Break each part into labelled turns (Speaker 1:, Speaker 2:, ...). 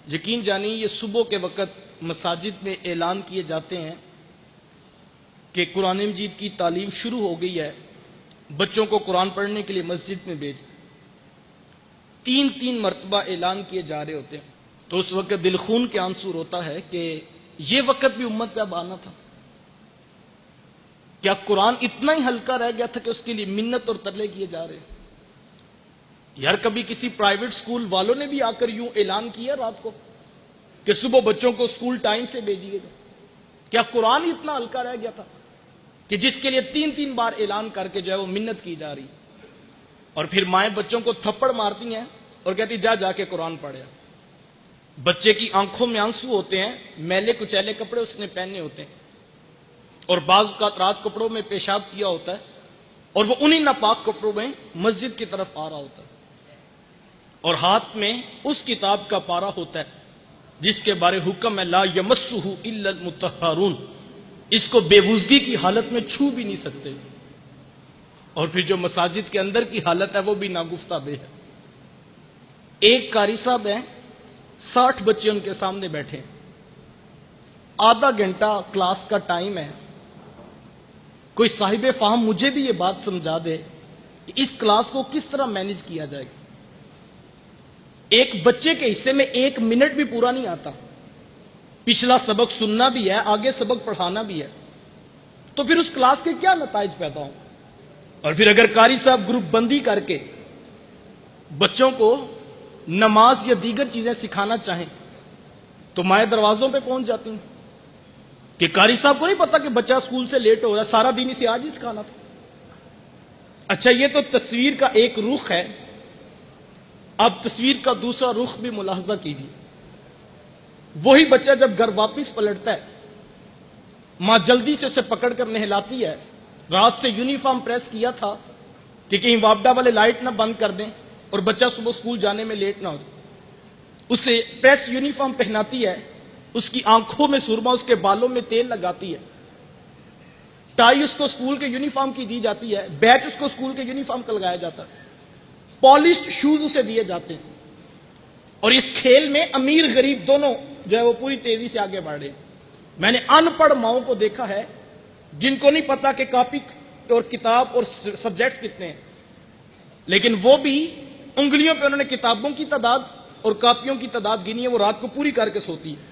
Speaker 1: یقین جانیے یہ صبح کے وقت مساجد میں اعلان کیے جاتے ہیں کہ قرآن مجید کی تعلیم شروع ہو گئی ہے، بچوں کو قرآن پڑھنے کے لیے مسجد میں بھیج دیں۔ تین مرتبہ اعلان کیے جا رہے ہوتے ہیں تو اس وقت دل خون کے آنسو روتا ہے کہ یہ وقت بھی امت پہ اب آنا تھا۔ کیا قرآن اتنا ہی ہلکا رہ گیا تھا کہ اس کے لیے منت اور ترلے کیے جا رہے ہیں؟ یار کبھی کسی پرائیویٹ سکول والوں نے بھی آ کر یوں اعلان کیا رات کو کہ صبح بچوں کو سکول ٹائم سے بھیجیے گا؟ کیا قرآن اتنا ہلکا رہ گیا تھا کہ جس کے لیے تین بار اعلان کر کے جو ہے وہ منت کی جا رہی، اور پھر مائیں بچوں کو تھپڑ مارتی ہیں اور کہتی جا کے قرآن پڑھے۔ بچے کی آنکھوں میں آنسو ہوتے ہیں، میلے کچیلے کپڑے اس نے پہنے ہوتے ہیں، اور بعض اوقات رات کپڑوں میں پیشاب کیا ہوتا ہے اور وہ انہی ناپاک کپڑوں میں مسجد کی طرف آ رہا ہوتا ہے، اور ہاتھ میں اس کتاب کا پارا ہوتا ہے جس کے بارے حکم ہے لا یمسہ الا المطہرون، اس کو بے وضوئی کی حالت میں چھو بھی نہیں سکتے، اور پھر جو مساجد کے اندر کی حالت ہے وہ بھی ناگفتہ بے ہے۔ ایک قاری صاحب ہیں، 60 بچے ان کے سامنے بیٹھے ہیں، آدھا گھنٹہ کلاس کا ٹائم ہے، کوئی صاحب فہم مجھے بھی یہ بات سمجھا دے کہ اس کلاس کو کس طرح مینج کیا جائے گا۔ ایک بچے کے حصے میں 1 منٹ بھی پورا نہیں آتا، پچھلا سبق سننا بھی ہے، آگے سبق پڑھانا بھی ہے، تو پھر اس کلاس کے کیا نتائج پیدا ہوں؟ اور پھر اگر قاری صاحب گروپ بندی کر کے بچوں کو نماز یا دیگر چیزیں سکھانا چاہیں تو مائیں دروازوں پہ پہنچ جاتی ہیں کہ قاری صاحب کو نہیں پتا کہ بچہ اسکول سے لیٹ ہو رہا ہے، سارا دن اسے آج ہی سکھانا تھا۔ اچھا یہ تو تصویر کا ایک رخ ہے، اب تصویر کا دوسرا رخ بھی ملاحظہ کیجیے۔ وہی بچہ جب گھر واپس پلٹتا ہے، ماں جلدی سے اسے پکڑ کر نہلاتی ہے، رات سے یونیفارم پریس کیا تھا کہ کہیں واپڈا والے لائٹ نہ بند کر دیں اور بچہ صبح اسکول جانے میں لیٹ نہ ہو جائے، اسے پریس یونیفارم پہناتی ہے، اس کی آنکھوں میں سرما، اس کے بالوں میں تیل لگاتی ہے، ٹائی اس کو اسکول کے یونیفارم کی دی جاتی ہے، بیچ اس کو اسکول کے یونیفارم کا لگایا جاتا ہے، پالشڈ شوز اسے دیے جاتے ہیں، اور اس کھیل میں امیر غریب دونوں جو ہے وہ پوری تیزی سے آگے بڑھ رہے ہیں۔ میں نے ان پڑھ ماؤں کو دیکھا ہے جن کو نہیں پتا کہ کاپی اور کتاب اور سبجیکٹس کتنے ہیں، لیکن وہ بھی انگلیوں پہ انہوں نے کتابوں کی تعداد اور کاپیوں کی تعداد گنی ہے، وہ رات کو پوری کر کے سوتی ہے،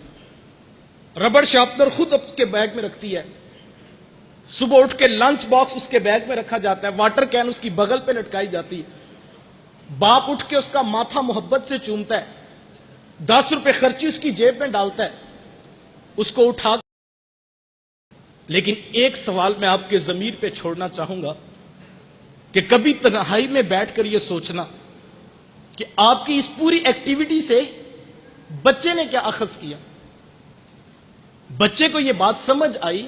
Speaker 1: ربڑ شارپنر خود اس کے بیگ میں رکھتی ہے، صبح اٹھ کے لنچ باکس اس کے بیگ میں رکھا جاتا ہے، واٹر کین اس کی بغل پہ لٹکائی جاتی ہے، باپ اٹھ کے اس کا ماتھا محبت سے چومتا ہے، 10 روپے خرچی اس کی جیب میں ڈالتا ہے، اس کو اٹھا۔ لیکن ایک سوال میں آپ کے ضمیر پہ چھوڑنا چاہوں گا کہ کبھی تنہائی میں بیٹھ کر یہ سوچنا کہ آپ کی اس پوری ایکٹیویٹی سے بچے نے کیا اخذ کیا؟ بچے کو یہ بات سمجھ آئی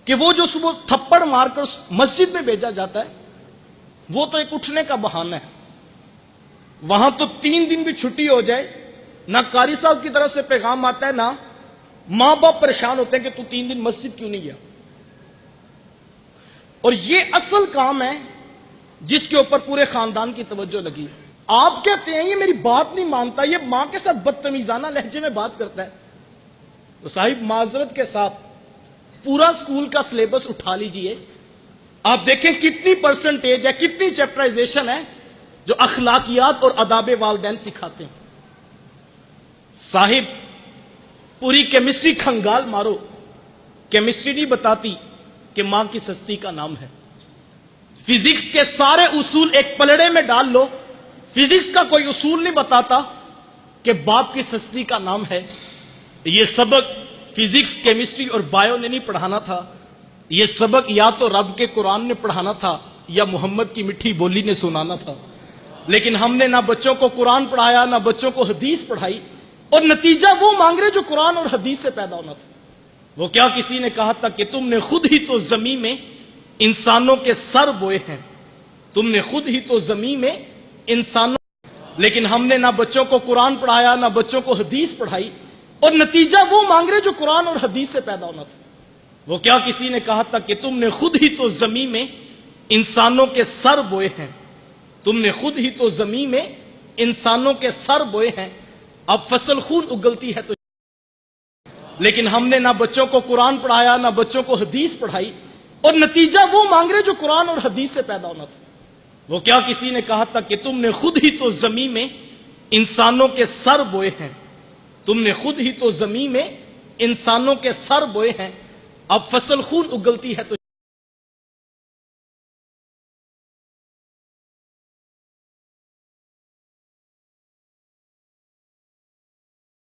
Speaker 1: کہ وہ جو صبح تھپڑ مار کر مسجد میں بھیجا جاتا ہے وہ تو ایک اٹھنے کا بہانہ ہے، وہاں تو 3 دن بھی چھٹی ہو جائے نہ قاری صاحب کی طرف سے پیغام آتا ہے، نہ ماں باپ پریشان ہوتے ہیں کہ تو 3 دن مسجد کیوں نہیں گیا۔ اور یہ اصل کام ہے جس کے اوپر پورے خاندان کی توجہ لگی۔ آپ کہتے ہیں یہ میری بات نہیں مانتا، یہ ماں کے ساتھ بدتمیزانہ لہجے میں بات کرتا ہے، تو صاحب معذرت کے ساتھ پورا سکول کا سلیبس اٹھا لیجئے، آپ دیکھیں کتنی پرسنٹیج ہے، کتنی چیپٹرائزیشن ہے جو اخلاقیات اور آداب والدین سکھاتے ہیں۔ صاحب پوری کیمسٹری کھنگال مارو، کیمسٹری نہیں بتاتی کہ ماں کی سستی کا نام ہے، فزکس کے سارے اصول ایک پلڑے میں ڈال لو، فزکس کا کوئی اصول نہیں بتاتا کہ باپ کی سستی کا نام ہے۔ یہ سبق فزکس، کیمسٹری اور بایو نے نہیں پڑھانا تھا، یہ سبق یا تو رب کے قرآن نے پڑھانا تھا یا محمد کی میٹھی بولی نے سنانا تھا، لیکن ہم نے نہ بچوں کو قرآن پڑھایا نہ بچوں کو حدیث پڑھائی، اور نتیجہ وہ مانگ رہے جو قرآن اور حدیث سے پیدا ہونا تھا۔ وہ کیا کسی نے کہا تھا کہ تم نے خود ہی تو زمین میں انسانوں کے سر بوئے ہیں، تم نے خود ہی تو زمین میں انسانوں، لیکن ہم نے نہ بچوں کو قرآن پڑھایا نہ بچوں کو حدیث پڑھائی، اور نتیجہ وہ مانگ رہے جو قرآن اور حدیث سے پیدا ہونا تھا۔ وہ کیا کسی نے کہا تھا کہ تم نے خود ہی تو زمین میں انسانوں کے سر بوئے ہیں، تم نے خود ہی تو زمین میں انسانوں کے سر بوئے ہیں، اب فصل خون اگلتی ہے تو لیکن ہم نے نہ بچوں کو قرآن پڑھایا نہ بچوں کو حدیث پڑھائی، اور نتیجہ وہ مانگ رہے جو قرآن اور حدیث سے پیدا ہونا تھا۔ وہ کیا کسی نے کہا تھا کہ تم نے خود ہی تو زمین میں انسانوں کے سر بوئے ہیں، تم نے خود ہی تو زمین میں انسانوں کے سر بوئے ہیں، اب فصل خون اگلتی ہے تو